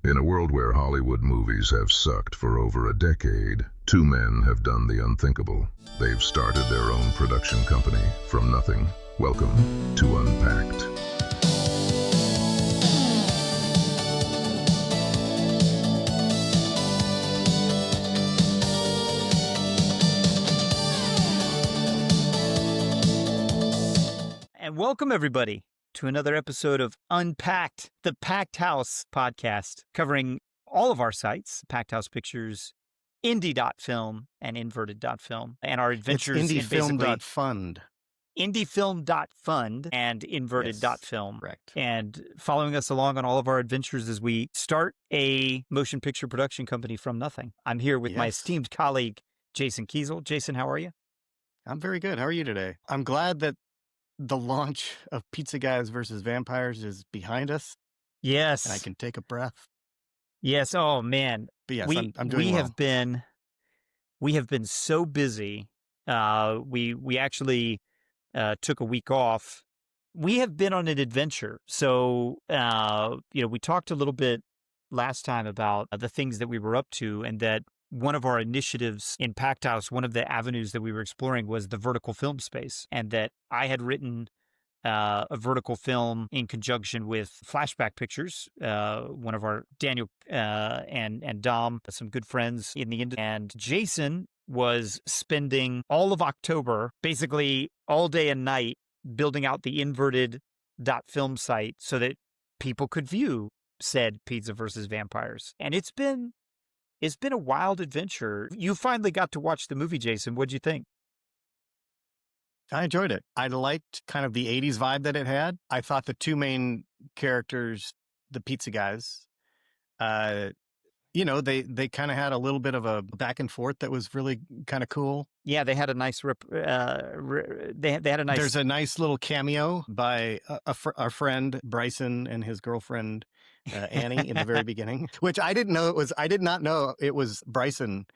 In a world where Hollywood movies have sucked for over a decade, two men have done the unthinkable. They've started their own production company from nothing. Welcome to Unpacked. And welcome, everybody, to another episode of Unpacked, the Packed House podcast, covering all of our sites, Packed House Pictures, Indie.film, and Inverted.film, and our adventures in basically IndieFilm.fund. IndieFilm.fund and Inverted.film. Yes, correct. And following us along on all of our adventures as we start a motion picture production company from nothing. I'm here with my esteemed colleague, Jason Kiesel. Jason, how are you? I'm very good. How are you today? I'm glad that the launch of Pizza Guys versus Vampires is behind us. Yes. And I can take a breath. Yes. Oh, man. But yes, I'm doing well. We have been so busy. We actually took a week off. We have been on an adventure. So, we talked a little bit last time about the things that we were up to, and that one of our initiatives in Packed House, one of the avenues that we were exploring was the vertical film space, and that I had written a vertical film in conjunction with Flashback Pictures, one of our Daniel and Dom, some good friends in the industry, and Jason was spending all of October, basically all day and night, building out the Inverted.film site so that people could view said Pizza versus Vampires. And it's been a wild adventure. You finally got to watch the movie, Jason. What'd you think? I enjoyed it. I liked kind of the 80s vibe that it had. I thought the two main characters, the Pizza Guys, they kind of had a little bit of a back and forth that was really kind of cool. Yeah, they had a nice they had a nice. There's a nice little cameo by our friend Bryson and his girlfriend Annie in the very beginning, which I did not know it was Bryson,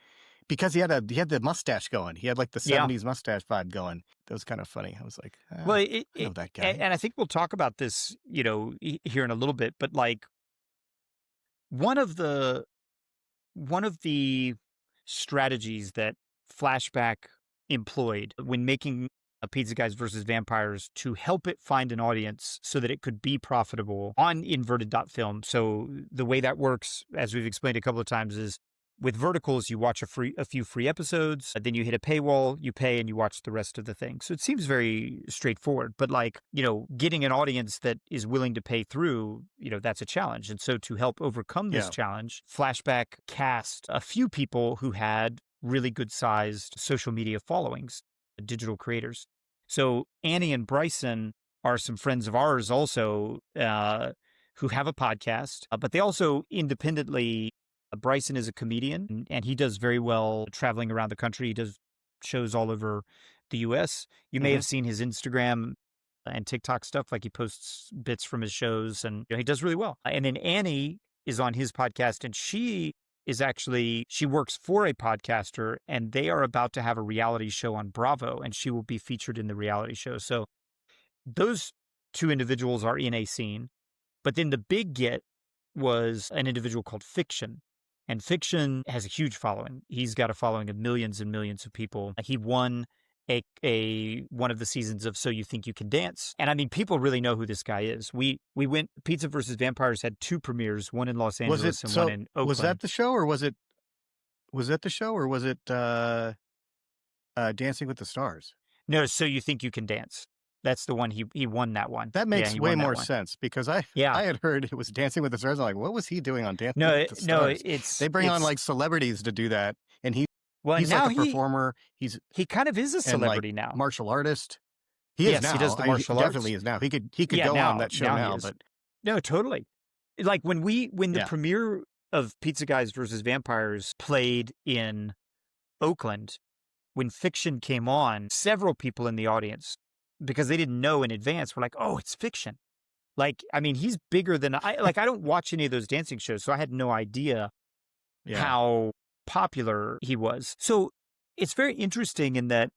because he had the mustache going. He had like the 70s mustache vibe going. That was kind of funny. I was like, I know that guy. And I think we'll talk about this, here in a little bit. But like, one of the strategies that Flashback employed when making a Pizza Guys versus Vampires to help it find an audience so that it could be profitable on Inverted.film. So the way that works, as we've explained a couple of times, is with verticals, you watch a few free episodes, then you hit a paywall, you pay, and you watch the rest of the thing. So it seems very straightforward. But getting an audience that is willing to pay through, that's a challenge. And so to help overcome this challenge, Flashback cast a few people who had really good-sized social media followings, digital creators. So Annie and Bryson are some friends of ours also who have a podcast, but they also independently. Bryson is a comedian, and he does very well traveling around the country. He does shows all over the U.S. You may have seen his Instagram and TikTok stuff. Like, he posts bits from his shows, and he does really well. And then Annie is on his podcast, and she works for a podcaster, and they are about to have a reality show on Bravo, and she will be featured in the reality show. So those two individuals are in a scene. But then the big get was an individual called Fiction. And Fiction has a huge following. He's got a following of millions and millions of people. He won one of the seasons of So You Think You Can Dance. And I mean, people really know who this guy is. We went, Pizza versus Vampires had two premieres, one in Los Angeles and one in Oakland. Was that the show, or was it Dancing with the Stars? No, So You Think You Can Dance. That's the one he won that one. That makes way more sense, because I had heard it was Dancing with the Stars. I'm like, what was he doing on Dancing with the Stars? They bring on like celebrities to do that, and he's like a performer. He kind of is a celebrity now, martial artist. He is now. He does the martial arts. Definitely is now. He could go on that show now, but no, totally. Like when the premiere of Pizza Guys versus Vampires played in Oakland, when Fiction came on, several people in the audience, because they didn't know in advance, were like, "Oh, it's Fiction." Like, I mean, he's bigger than I don't watch any of those dancing shows, so I had no idea how popular he was. So it's very interesting in that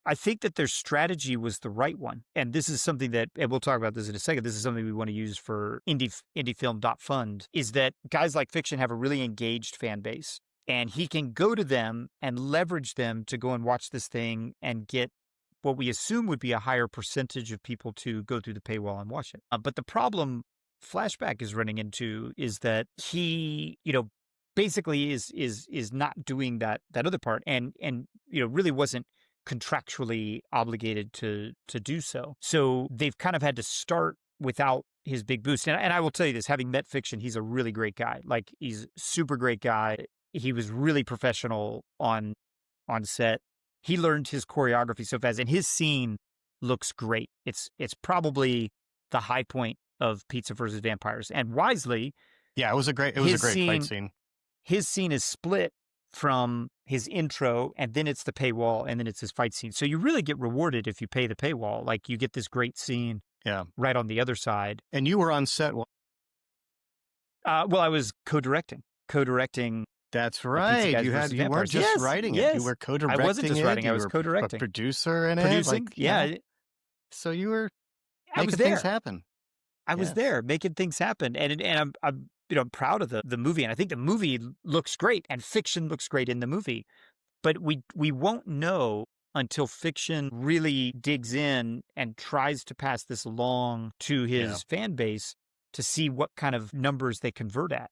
I think that their strategy was the right one. And this is something that, and we'll talk about this in a second, this is something we want to use for indiefilm.fund, is that guys like Fiction have a really engaged fan base. And he can go to them and leverage them to go and watch this thing and get what we assume would be a higher percentage of people to go through the paywall and watch it. But the problem Flashback is running into is that he, basically is not doing that other part, and really wasn't contractually obligated to do so. So they've kind of had to start without his big boost. And I will tell you this, having met Fiction, he's a really great guy. Like, he's a super great guy. He was really professional on set. He learned his choreography so fast, and his scene looks great. It's probably the high point of Pizza vs. Vampires. And wisely, yeah, it was a great fight scene. His scene is split from his intro, and then it's the paywall, and then it's his fight scene. So you really get rewarded if you pay the paywall. Like, you get this great scene right on the other side. And you were on set. Well, I was co-directing. That's right. You weren't just writing it. Yes. You were co-directing. I wasn't just writing. I was A co-directing. producer in Producing, it. yeah. So you were making things happen. I was there making things happen, and I'm proud of the movie, and I think the movie looks great, and Fiction looks great in the movie. But we won't know until Fiction really digs in and tries to pass this along to his fan base to see what kind of numbers they convert at.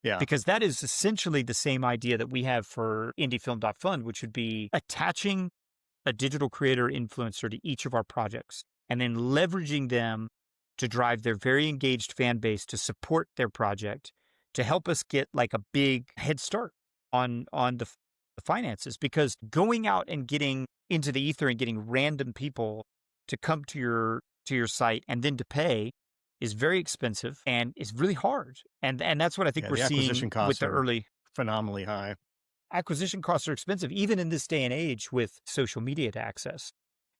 Yeah. Because that is essentially the same idea that we have for indiefilm.fund, which would be attaching a digital creator influencer to each of our projects and then leveraging them to drive their very engaged fan base to support their project, to help us get like a big head start on the finances. Because going out and getting into the ether and getting random people to come to your site and then to pay is very expensive and it's really hard. And that's what I think we're seeing with the early. Phenomenally high. Acquisition costs are expensive, even in this day and age with social media to access.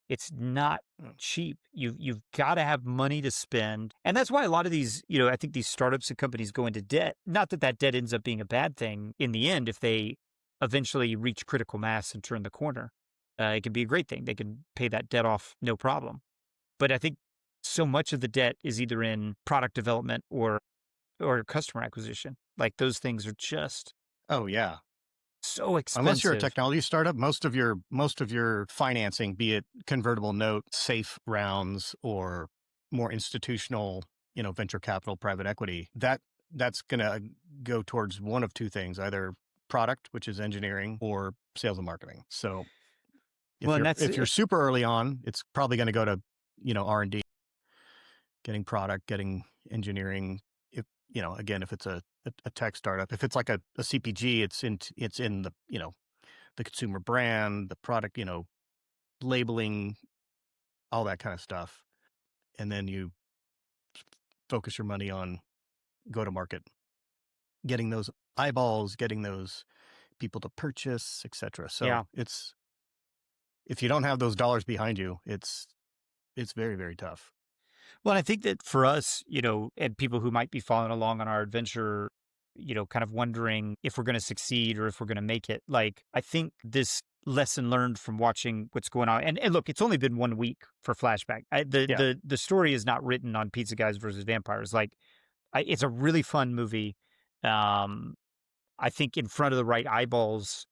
It's not cheap. You've got to have money to spend. And that's why a lot of these, I think these startups and companies go into debt. Not that debt ends up being a bad thing in the end if they eventually reach critical mass and turn the corner. It can be a great thing. They can pay that debt off, no problem. But I think so much of the debt is either in product development or customer acquisition. Like, those things are just so expensive. Unless you're a technology startup, most of your financing, be it convertible note, safe rounds, or more institutional, venture capital, private equity, that's going to go towards one of two things: either product, which is engineering, or sales and marketing. So if you're super early on, it's probably going to go to R&D, getting product, getting engineering. If if it's a tech startup, if it's like a CPG, it's in the the consumer brand, the product, labeling, all that kind of stuff, and then you focus your money on go to market, getting those eyeballs, getting those people to purchase, etc. So it's, if you don't have those dollars behind you, it's very, very tough. Well, I think that for us, and people who might be following along on our adventure, kind of wondering if we're going to succeed or if we're going to make it. Like, I think this lesson learned from watching what's going on, and look, it's only been 1 week for Flashback. The story is not written on Pizza Guys versus Vampires. Like, it's a really fun movie. I think in front of the right eyeballs,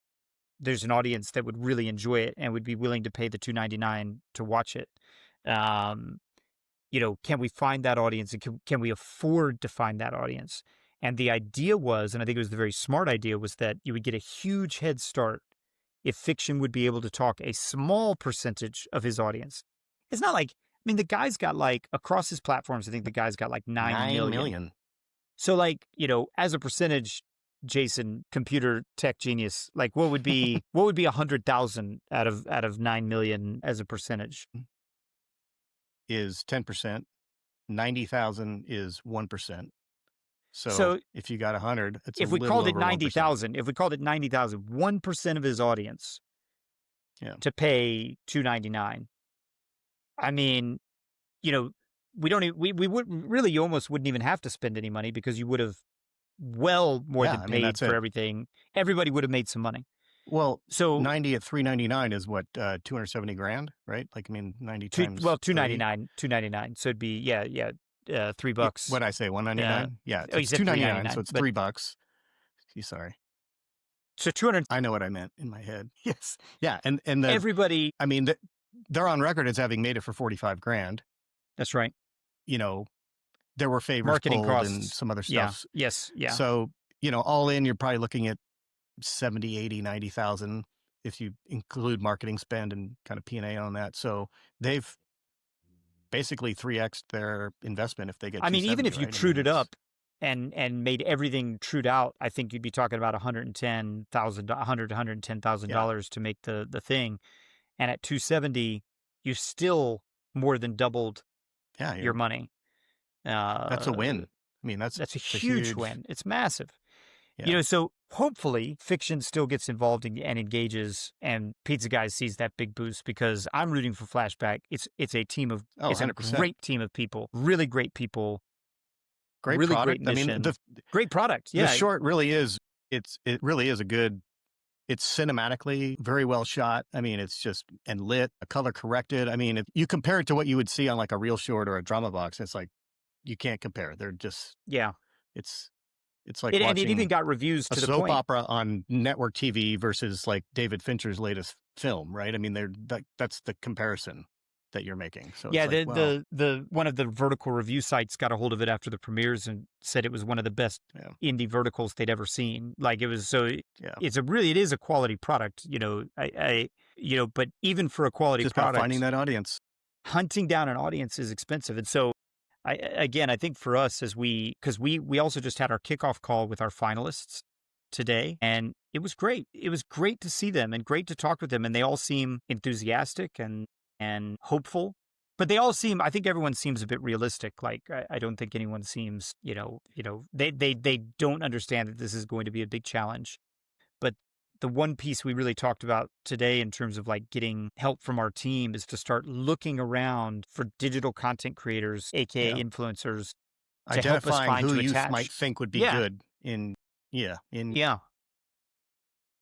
there's an audience that would really enjoy it and would be willing to pay the $2.99 to watch it. Can we find that audience, and can we afford to find that audience? And the idea was, and I think it was the very smart idea, was that you would get a huge head start if Fiction would be able to talk a small percentage of his audience. It's not like, the guy's got like, across his platforms, I think the guy's got like 9 million. So like, as a percentage, Jason, computer tech genius, like what would be 100,000 out of 9 million as a percentage? Is 10%. 90,000 is 1%. So if you got 100, it's if we called it 90,000, 1% of his audience to pay $2.99. We would really, you almost wouldn't even have to spend any money because you would have more than paid for everything. Everybody would have made some money. Well, So 90 at 399 is what, 270 grand, right? Like, I mean, 90 times 3. 299. So it'd be, $3. What I say, Uh, 199? Yeah, oh, you it's said 299, so 399, it's but $3. Sorry. so 200, I know what I meant in my head. Yes. Yeah, and everybody, I mean, they're on record as having made it for 45 grand. that's right. You know, there were favors Marketing pulled and costs. some other Yeah. stuff. Yes. Yeah. So, all in, you're probably looking at 70, 80, 90,000 if you include marketing spend and kind of P&A on that. So they've basically 3x'd their investment if they get I mean, even 270, if you right? trued it up and made everything trued out, I think you'd be talking about $110,000 to make the thing. And at 270, you still more than doubled your money. That's a win. I mean, That's a it's huge win. It's massive. Yeah. So hopefully fiction still gets involved and engages, and Pizza Guys sees that big boost, because I'm rooting for Flashback. It's a team of, it's 100%. a great team of people, really great people, Great really product. great mission. I mean, great product. Yeah. The short really is, it really is it's cinematically very well shot. I mean, it's just, and lit, color corrected. I mean, if you compare it to what you would see on like a real short or a drama box, it's like, you can't compare. They're just, it's like and watching it even got reviews a to the soap point. opera on network TV versus like David Fincher's latest film, right? I mean, that's the comparison that you're making. So Yeah, it's like, the one of the vertical review sites got a hold of it after the premieres and said it was one of the best indie verticals they'd ever seen. Like, it was, so it is a quality product, but even for a quality just product, about finding that audience, hunting down an audience is expensive. And so I think for us, because we also just had our kickoff call with our finalists today, and it was great. It was great to see them and great to talk with them, and they all seem enthusiastic and hopeful. But they all seem, I think everyone seems a bit realistic. Like, I don't think anyone seems, they don't understand that this is going to be a big challenge. But the one piece we really talked about today in terms of like getting help from our team is to start looking around for digital content creators, aka influencers, to help us find who to you attach. might think would be good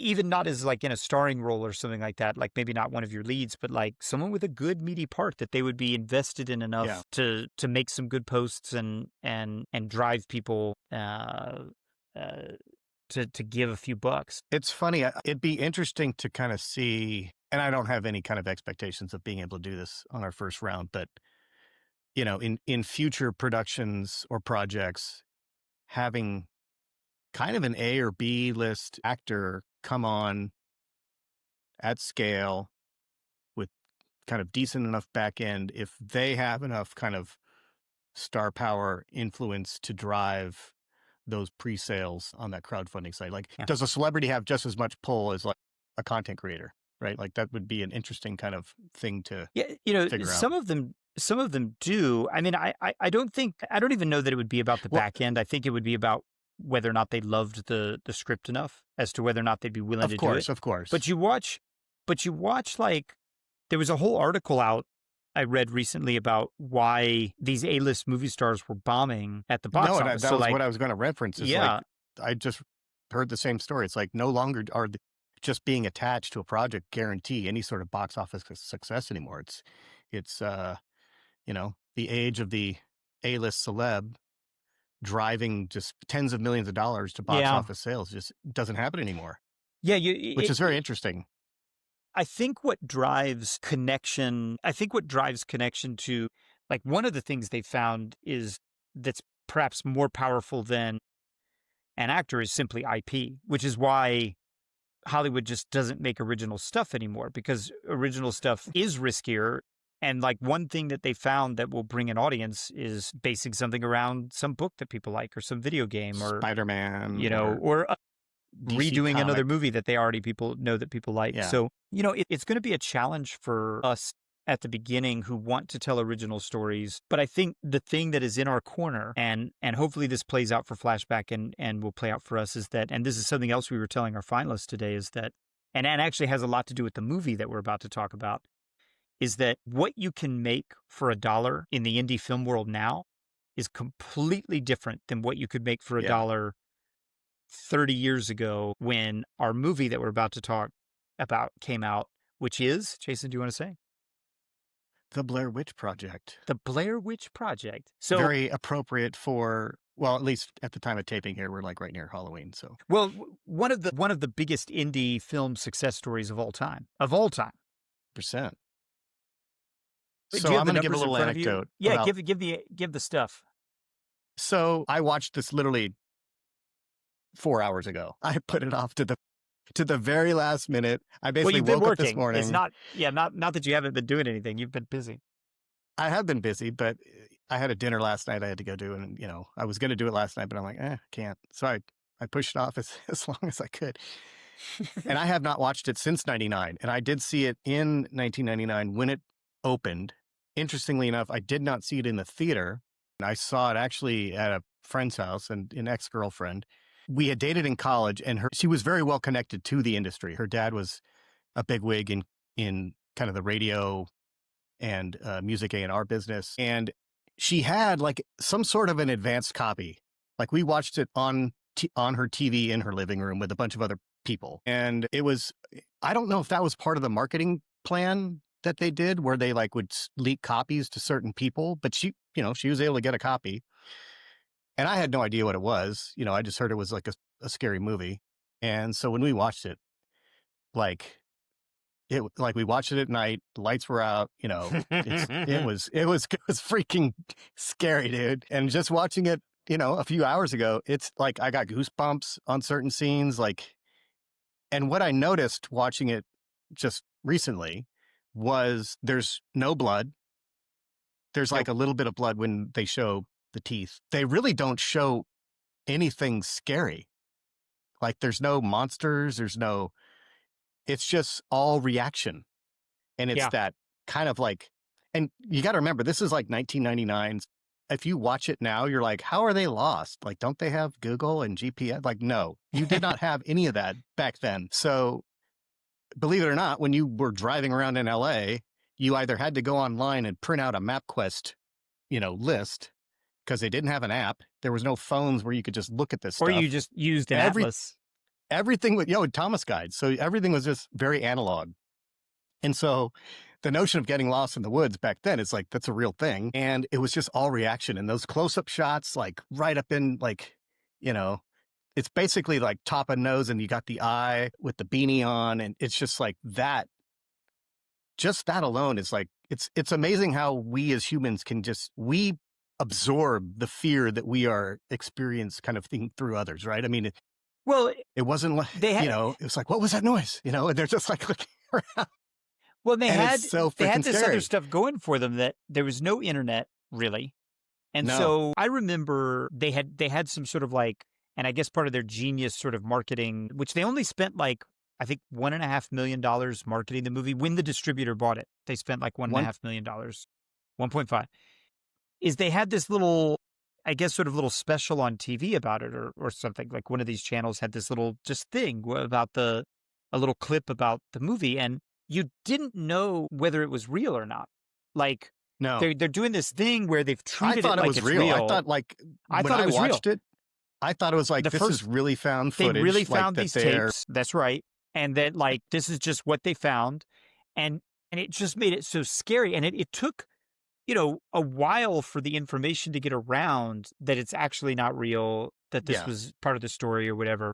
Even not as like in a starring role or something like that, like maybe not one of your leads, but like someone with a good meaty part that they would be invested in enough to make some good posts and drive people to give a few bucks. It's funny. It'd be interesting to kind of see, and I don't have any kind of expectations of being able to do this on our first round, but in future productions or projects, having kind of an A or B list actor come on at scale with kind of decent enough back end, if they have enough kind of star power influence to drive those pre-sales on that crowdfunding site. Like, does a celebrity have just as much pull as like a content creator, right? Like, that would be an interesting kind of thing to figure some out. Some of them do. I mean, I don't even know that it would be about the back end. I think it would be about whether or not they loved the script enough as to whether or not they'd be willing to do it. Of course. But you watch like, there was a whole article out I read recently about why these A-list movie stars were bombing at the box office. That was what I was going to reference. Like, I just heard the same story. It's like, no longer are just being attached to a project guarantee any sort of box office success anymore. It's the age of the A-list celeb driving just tens of millions of dollars to box office sales just doesn't happen anymore. Yeah, which is very interesting. I think what drives connection to, like, one of the things they found is that's perhaps more powerful than an actor is simply IP, which is why Hollywood just doesn't make original stuff anymore, because original stuff is riskier. And like, one thing that they found that will bring an audience is basing something around some book that people like, or some video game, or Spider-Man, or redoing comic. Another movie that they already know that people like. Yeah. So, it's going to be a challenge for us at the beginning who want to tell original stories. But I think the thing that is in our corner, and hopefully this plays out for Flashback and will play out for us, is that, and this is something else we were telling our finalists today, is that, and actually has a lot to do with the movie that we're about to talk about, is that what you can make for $1 in the indie film world now is completely different than what you could make for $1 30 years ago when our movie that we're about to talk about came out, which is, Jason, do you want to say? The Blair Witch Project. The Blair Witch Project. So very appropriate for, well, at least at the time of taping here, we're like right near Halloween. So, well, one of the biggest indie film success stories of all time. Of all time. %. Do So you have I'm the going to give a numbers in little front of you? anecdote. Yeah, about- give the stuff. So I watched this literally 4 hours ago. I put it off to the very last minute. I Well, basically you've been woke up this working. morning. It's not that you haven't been doing anything. You've been busy. I have been busy, but I had a dinner last night I had to go do, and I was going to do it last night, but I'm like, can't. So I pushed it off as long as I could. And I have not watched it since 99. And I did see it in 1999 when it opened. Interestingly enough, I did not see it in the theater. I saw it actually at a friend's house and an ex-girlfriend. We had dated in college, and she was very well connected to the industry. Her dad was a bigwig in kind of the radio and music A&R business. And she had like some sort of an advanced copy. Like we watched it on her TV in her living room with a bunch of other people. And it was, I don't know if that was part of the marketing plan that they did where they like would leak copies to certain people, but she was able to get a copy. And I had no idea what it was. I just heard it was like a scary movie. And so when we watched it, we watched it at night, the lights were out, it was freaking scary, dude. And just watching it, a few hours ago, it's like I got goosebumps on certain scenes, and what I noticed watching it just recently was there's no blood. There's like a little bit of blood when they show the teeth. They really don't show anything scary. Like there's no monsters, it's just all reaction. And it's that kind of like, and you got to remember, this is like 1999. If you watch it now, you're like, how are they lost? Like, don't they have Google and GPS? Like, no, you did not have any of that back then. So believe it or not, when you were driving around in LA, you either had to go online and print out a MapQuest, list, because they didn't have an app. There was no phones where you could just look at this stuff. Or you just used an atlas. Everything with Thomas guides. So everything was just very analog. And so the notion of getting lost in the woods back then, it's like, that's a real thing. And it was just all reaction. And those close-up shots, like right up in it's basically like top of nose and you got the eye with the beanie on. And it's just like that. Just that alone is like, it's amazing how we as humans can we absorb the fear that we are experience kind of thing through others, right? I mean, it wasn't like, it was like, what was that noise? And they're just like looking around. Well, they had this scary. other stuff going for them that there was no internet really. And so I remember they had some sort of like, and I guess part of their genius sort of marketing, which they only spent like, I think $1.5 million marketing the movie when the distributor bought it. They spent like $1.5 million, 1.5. Is they had this little, I guess, sort of little special on TV about it or something. Like one of these channels had this little just thing about a little clip about the movie, and you didn't know whether it was real or not. Like, no, they're doing this thing where they've treated it like was it's real. I thought like when I watched it, I thought it was like this is really found footage. They really found like, these tapes. That's right, and that like this is just what they found, and it just made it so scary. And it took a while for the information to get around that it's actually not real, that this was part of the story or whatever.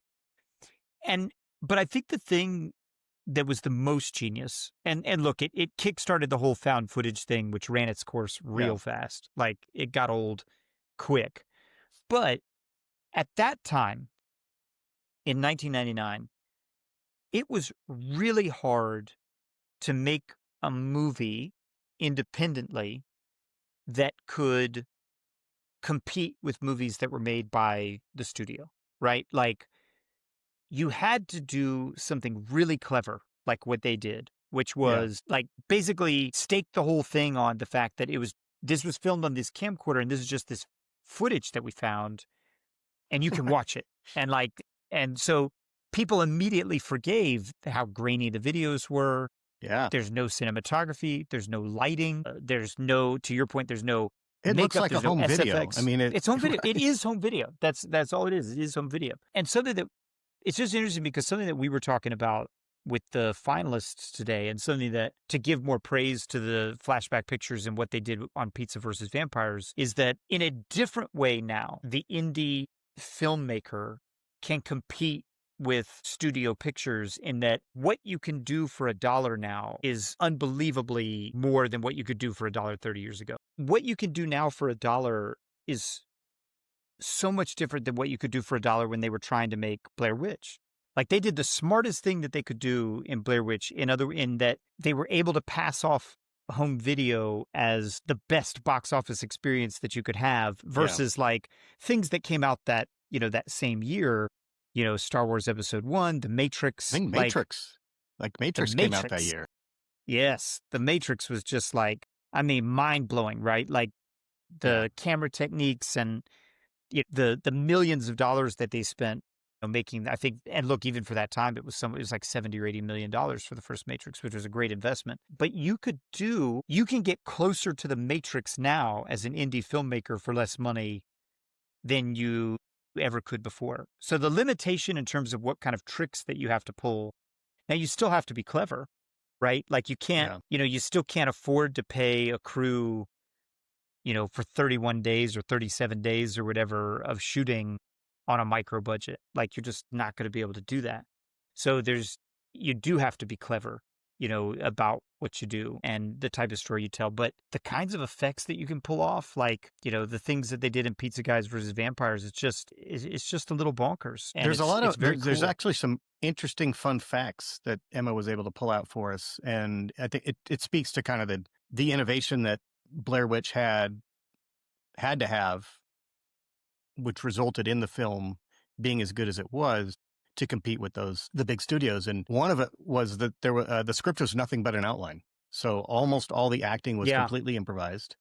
But I think the thing that was the most genius, and look, it kickstarted the whole found footage thing, which ran its course real fast. Like it got old quick. But at that time, in 1999, it was really hard to make a movie independently that could compete with movies that were made by the studio, right? Like you had to do something really clever, like what they did, which was like basically stake the whole thing on the fact that this was filmed on this camcorder and this is just this footage that we found and you can watch it. And so people immediately forgave how grainy the videos were. Yeah. There's no cinematography. There's no lighting. To your point, there's no It looks makeup. like a There's no home video. I SFX. mean, It's home video. It is home video. That's all it is. It is home video. And something that it's just interesting because something that we were talking about with the finalists today, and something that to give more praise to the flashback pictures and what they did on Pizza versus Vampires, is that in a different way now, the indie filmmaker can compete with studio pictures in that what you can do for $1 now is unbelievably more than what you could do for $1 30 years ago. What you can do now for $1 is so much different than what you could do for $1 when they were trying to make Blair Witch. Like, they did the smartest thing that they could do in Blair Witch in that they were able to pass off home video as the best box office experience that you could have versus like things that came out that, that same year, Star Wars Episode 1, The Matrix. I think Matrix. Matrix came out that year. Yes. The Matrix was just like, mind-blowing, right? Like the camera techniques and the millions of dollars that they spent making, I think, and look, even for that time, it was like $70 or $80 million for the first Matrix, which was a great investment. But you can get closer to the Matrix now as an indie filmmaker for less money than you ever could before. So the limitation in terms of what kind of tricks that you have to pull, now you still have to be clever, right? Like you can't, you still can't afford to pay a crew, for 31 days or 37 days or whatever of shooting on a micro budget. Like, you're just not going to be able to do that. So you do have to be clever, about what you do and the type of story you tell. But the kinds of effects that you can pull off, like, the things that they did in Pizza Guys versus Vampires, it's just a little bonkers. And there's actually some interesting fun facts that Emma was able to pull out for us. And I think it speaks to kind of the innovation that Blair Witch had to have, which resulted in the film being as good as it was to compete with the big studios. And one of it was that the script was nothing but an outline. So almost all the acting was completely improvised.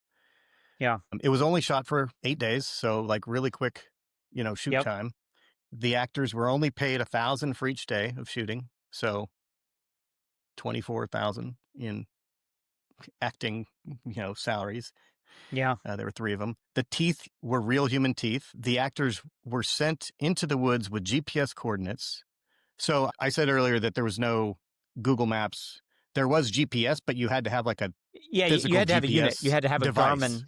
Yeah. It was only shot for 8 days. So like really quick, shoot time. The actors were only paid $1,000 for each day of shooting. So $24,000 in acting, salaries. Yeah. There were 3 of them. The teeth were real human teeth. The actors were sent into the woods with GPS coordinates. So I said earlier that there was no Google Maps. There was GPS, but you had to have like a physical you had to have GPS a unit. You had to have device. A Garmin.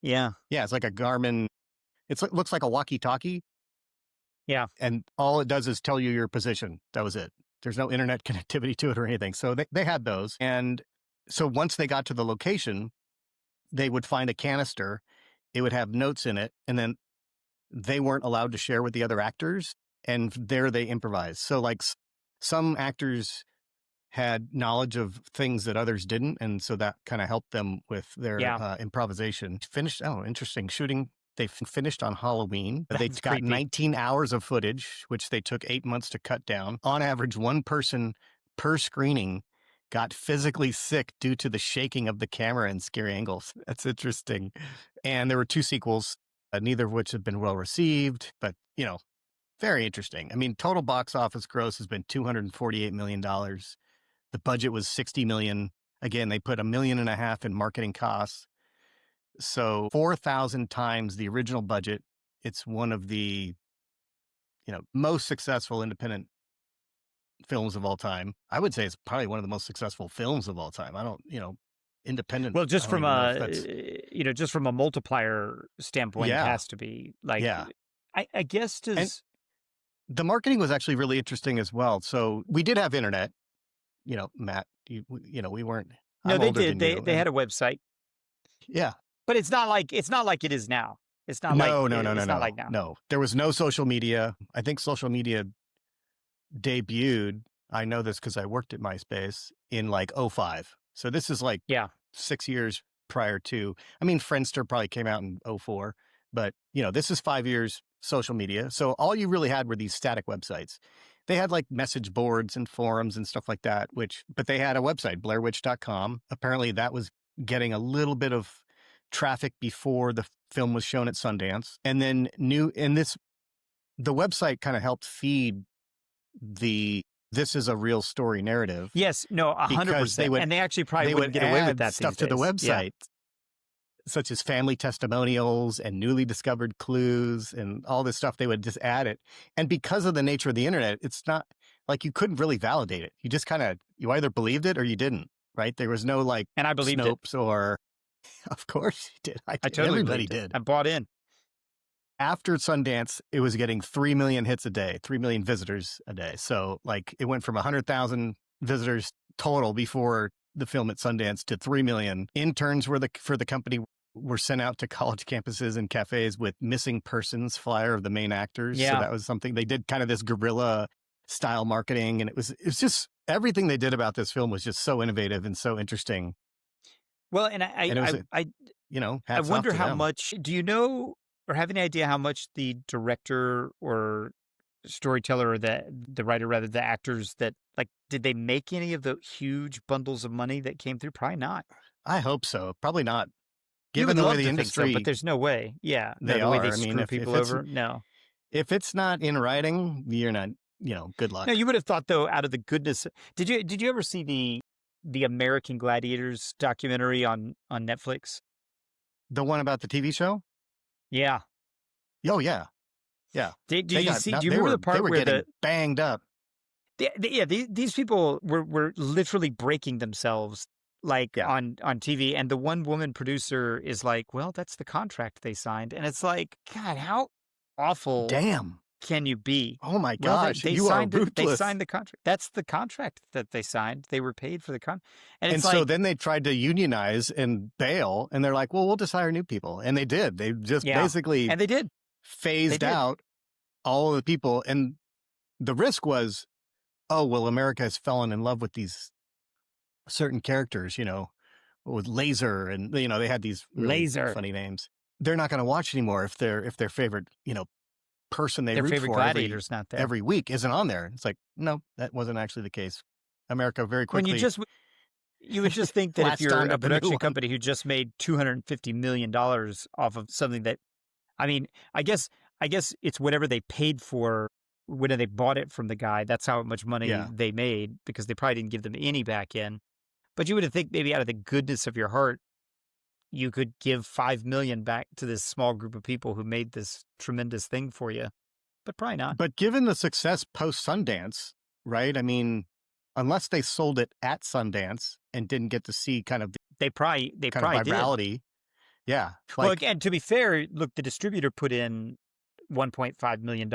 Yeah. Yeah, it's like a Garmin. It looks like a walkie-talkie. Yeah. And all it does is tell you your position. That was it. There's no internet connectivity to it or anything. So they had those. And so once they got to the location, they would find a canister, it would have notes in it, and then they weren't allowed to share with the other actors, and there they improvised. So like some actors had knowledge of things that others didn't, and so that kind of helped them with their improvisation. Interesting. Shooting, they finished on Halloween. They got 19 hours of footage, which they took 8 months to cut down. On average, one person per screening got physically sick due to the shaking of the camera and scary angles. That's interesting. And there were 2 sequels, neither of which have been well received, but, very interesting. Total box office gross has been $248 million. The budget was $60 million. Again, they put $1.5 million in marketing costs. So 4,000 times the original budget. It's one of the, most successful independent films of all time. I would say it's probably one of the most successful films of all time. I don't, independent. Well, just from just from a multiplier standpoint, it has to be like, I guess the marketing was actually really interesting as well. So we did have internet, Matt, we weren't. No, they did. They had a website. Yeah. But it's not like it is now. It's not no, like now. No, there was no social media. I think social media debuted, I know this because I worked at MySpace, in like 2005. So this is like 6 years prior to, Friendster probably came out in 2004, but this is 5 years social media. So all you really had were these static websites. They had like message boards and forums and stuff like that, but they had a website, blairwitch.com. Apparently that was getting a little bit of traffic before the film was shown at Sundance. And then the website kind of helped feed this is a real story narrative. Yes, no, 100%. And they actually probably wouldn't get away with that stuff these to the days. website. such as family testimonials and newly discovered clues and all this stuff. They would just add it. And because of the nature of the internet, it's not like you couldn't really validate it. You just you either believed it or you didn't, right? There was no like And I believed it. Snopes or, of course you did. I totally Everybody believed it. did. I bought in. After Sundance, it was getting 3 million hits a day, 3 million visitors a day. So like it went from 100,000 visitors total before the film at Sundance to 3 million. Interns for the company were sent out to college campuses and cafes with missing persons flyer of the main actors. Yeah. So that was something they did, kind of this guerrilla style marketing. And it was just everything they did about this film was just so innovative and so interesting. Well, and I wonder how much, do you know or have any idea how much the director or storyteller or the writer, rather, the actors that, like, did they make any of the huge bundles of money that came through? Probably not. I hope so. Probably not. Given the way the industry, but there's no way. Yeah, the way they screw people over. No, if it's not in writing, you're not. Good luck. No, you would have thought though, out of the goodness. Did you ever see the American Gladiators documentary on Netflix? The one about the TV show? Yeah. Oh yeah, yeah. Do you remember the part where getting banged up? These people were literally breaking themselves on TV, and the one woman producer is like, "Well, that's the contract they signed," and it's like, God, how awful! Damn. Can you be? Oh my gosh, they signed it. They signed the contract. That's the contract that they signed. They were paid for the contract. And so then they tried to unionize and bail, and they're like, well, we'll just hire new people. And they did. They just basically and they did. phased out all of the people. And the risk was, oh, well, America has fallen in love with these certain characters, with Laser. And, they had these really funny names. They're not going to watch anymore if their favorite, person they their root favorite for gladiator's not there every week isn't on there. It's like, no, that wasn't actually the case. America very quickly. You would just think that if you're a production company who just made $250 million off of something that, I mean, I guess it's whatever they paid for when they bought it from the guy. That's how much money they made, because they probably didn't give them any back in. But you would think maybe out of the goodness of your heart, you could give $5 million back to this small group of people who made this tremendous thing for you, but probably not. But given the success post Sundance, right? I mean, unless they sold it at Sundance and didn't get to see kind of they probably virality. Did. Yeah. Well, and to be fair, look, the distributor put in $1.5 million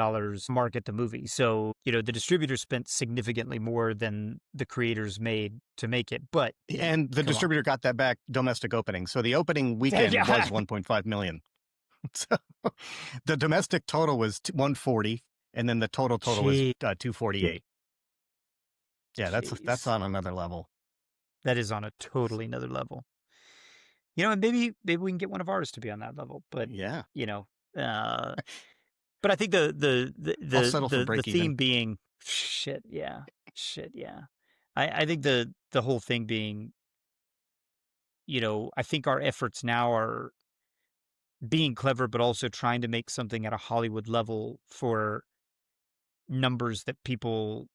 market the movie. So, the distributor spent significantly more than the creators made to make it. But and the distributor got that back domestic opening. So the opening weekend was 1.5 million. So the domestic total was 140, and then the total was 248. Yeah, that's on another level. That is on a totally another level. And maybe we can get one of ours to be on that level. But but I think the theme being shit. I think the whole thing being, I think our efforts now are being clever, but also trying to make something at a Hollywood level for numbers that people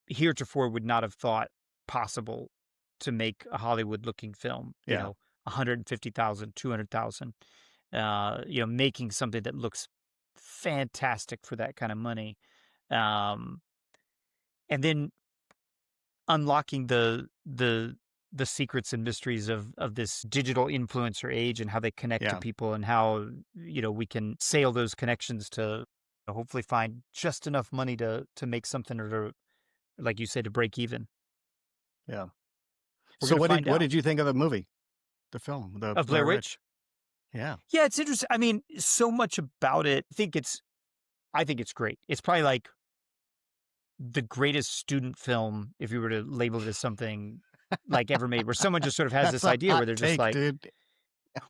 heretofore would not have thought possible to make a Hollywood looking film. 150,000, 200,000. Making something that looks fantastic for that kind of money, and then unlocking the secrets and mysteries of this digital influencer age and how they connect to people, and how we can sail those connections to hopefully find just enough money to make something, or to, like you said, to break even. Yeah. So what did you think of the movie, the film, of Blair Witch? Yeah, it's interesting. I mean, so much about it. I think it's great. It's probably like the greatest student film, if you were to label it as something like ever made, where someone just sort of has this idea where they're just like, dude.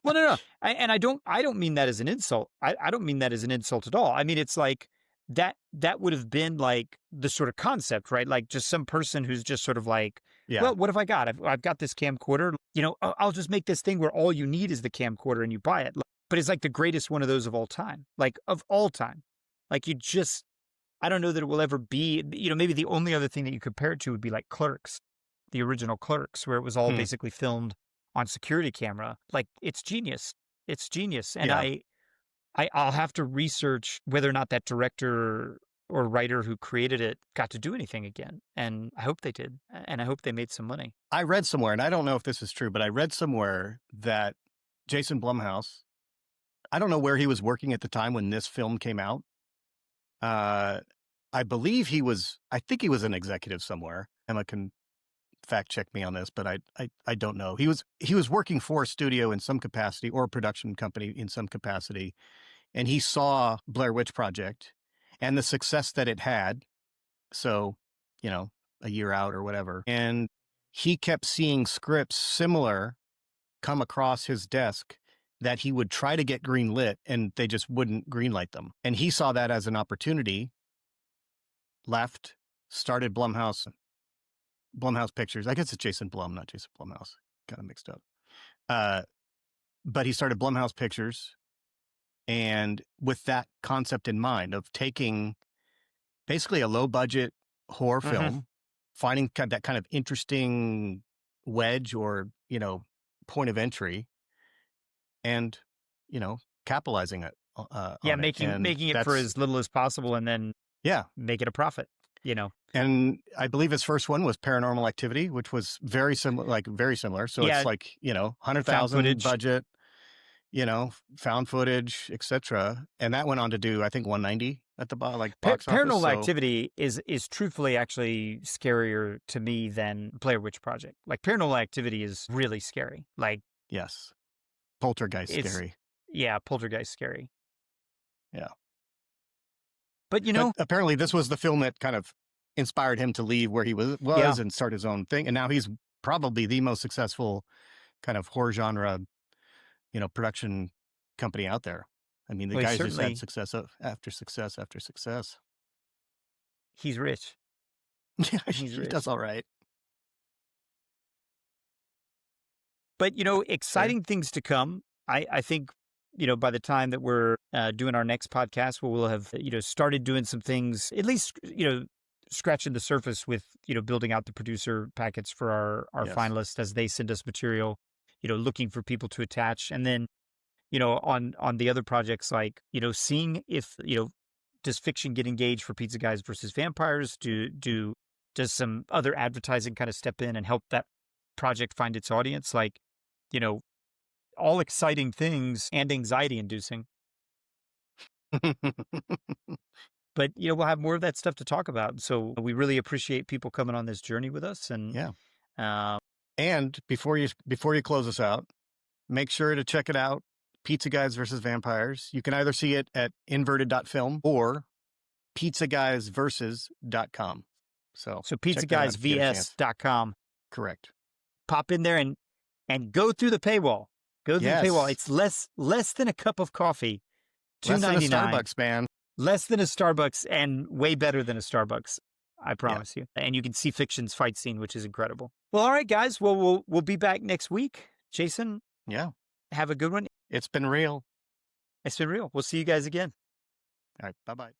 Well, no. And I don't mean that as an insult. I don't mean that as an insult at all. I mean, it's like that would have been like the sort of concept, right? Like just some person who's just sort of like, well, what have I got? I've got this camcorder. I'll just make this thing where all you need is the camcorder and you buy it. But it's like the greatest one of those of all time. Like of all time. Like I don't know that it will ever be, maybe the only other thing that you compare it to would be like Clerks, the original Clerks, where it was all basically filmed on security camera. Like, it's genius. It's genius. And Yeah. I'll have to research whether or not that director or writer who created it got to do anything again. And I hope they did. And I hope they made some money. I read somewhere, and I don't know if this is true, but I read somewhere that Jason Blumhouse, I don't know where he was working at the time when this film came out. I believe I think he was an executive somewhere. Emma can fact check me on this, but I don't know. He was working for a studio in some capacity or a production company in some capacity, and he saw Blair Witch Project and the success that it had. So, a year out or whatever. And he kept seeing scripts similar come across his desk that he would try to get greenlit, and they just wouldn't greenlight them. And he saw that as an opportunity, left, started Blumhouse Pictures. I guess it's Jason Blum, not Jason Blumhouse. Kind of mixed up. But he started Blumhouse Pictures, and with that concept in mind of taking basically a low budget horror film, finding that kind of interesting wedge or, point of entry, and, capitalizing it. Making it for as little as possible, and then make it a profit. And I believe his first one was Paranormal Activity, which was very similar. So it's like, 100,000 budget, found footage, etc. And that went on to do, I think, 190 at the box office. Paranormal Activity is truthfully actually scarier to me than Blair Witch Project. Like, Paranormal Activity is really scary. Like, yes, Poltergeist scary. Yeah, Poltergeist scary. Yeah. But apparently this was the film that kind of inspired him to leave where he was and start his own thing. And now he's probably the most successful kind of horror genre, production company out there. I mean, the guy's just had success after success after success. He's rich. Yeah, he does all right. But, exciting things to come. I think, by the time that we're doing our next podcast, we'll have, started doing some things, at least, scratching the surface with, building out the producer packets for our finalists as they send us material, looking for people to attach. And then, on the other projects, like, seeing if, does fiction get engaged for Pizza Guys versus Vampires? Does some other advertising kind of step in and help that project find its audience? Like, all exciting things and anxiety inducing. But, we'll have more of that stuff to talk about. So we really appreciate people coming on this journey with us. And and before you close us out, make sure to check it out. Pizza Guys versus Vampires. You can either see it at inverted.film or pizzaguysversus.com. So pizzaguysvs.com. Correct. Pop in there and go through the paywall. Go through the paywall. It's less than a cup of coffee. $2.99. Less than a Starbucks, man. Less than a Starbucks, and way better than a Starbucks. I promise you. And you can see Fiction's fight scene, which is incredible. Well, all right, guys. Well, we'll be back next week. Jason. Yeah. Have a good one. It's been real. It's been real. We'll see you guys again. All right. Bye-bye.